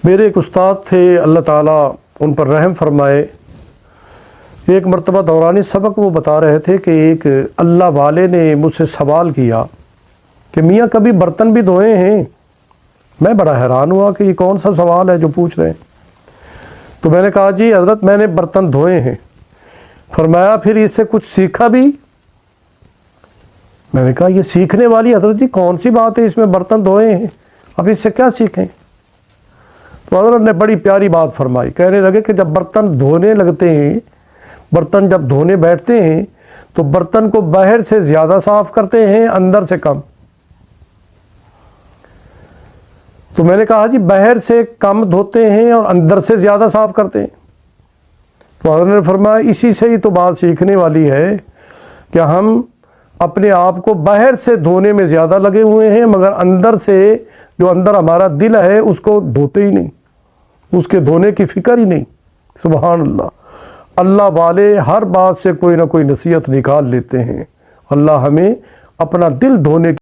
میرے ایک استاد تھے، اللہ تعالیٰ ان پر رحم فرمائے۔ ایک مرتبہ دوران سبق وہ بتا رہے تھے کہ ایک اللہ والے نے مجھ سے سوال کیا کہ میاں کبھی برتن بھی دھوئے ہیں؟ میں بڑا حیران ہوا کہ یہ کون سا سوال ہے جو پوچھ رہے ہیں۔ تو میں نے کہا جی حضرت میں نے برتن دھوئے ہیں۔ فرمایا پھر اس سے کچھ سیکھا بھی؟ میں نے کہا یہ سیکھنے والی حضرت جی کون سی بات ہے، اس میں برتن دھوئے ہیں، اب اس سے کیا سیکھیں؟ تو حضرت نے بڑی پیاری بات فرمائی، کہنے لگے کہ جب برتن دھونے لگتے ہیں، برتن جب دھونے بیٹھتے ہیں تو برتن کو باہر سے زیادہ صاف کرتے ہیں اندر سے کم؟ تو میں نے کہا جی باہر سے کم دھوتے ہیں اور اندر سے زیادہ صاف کرتے ہیں۔ تو حضرت نے فرمایا اسی سے ہی تو بات سیکھنے والی ہے کہ ہم اپنے آپ کو باہر سے دھونے میں زیادہ لگے ہوئے ہیں، مگر اندر سے جو اندر ہمارا دل ہے اس کو دھوتے ہی نہیں، اس کے دھونے کی فکر ہی نہیں۔ سبحان اللہ، اللہ والے ہر بات سے کوئی نہ کوئی نصیحت نکال لیتے ہیں۔ اللہ ہمیں اپنا دل دھونے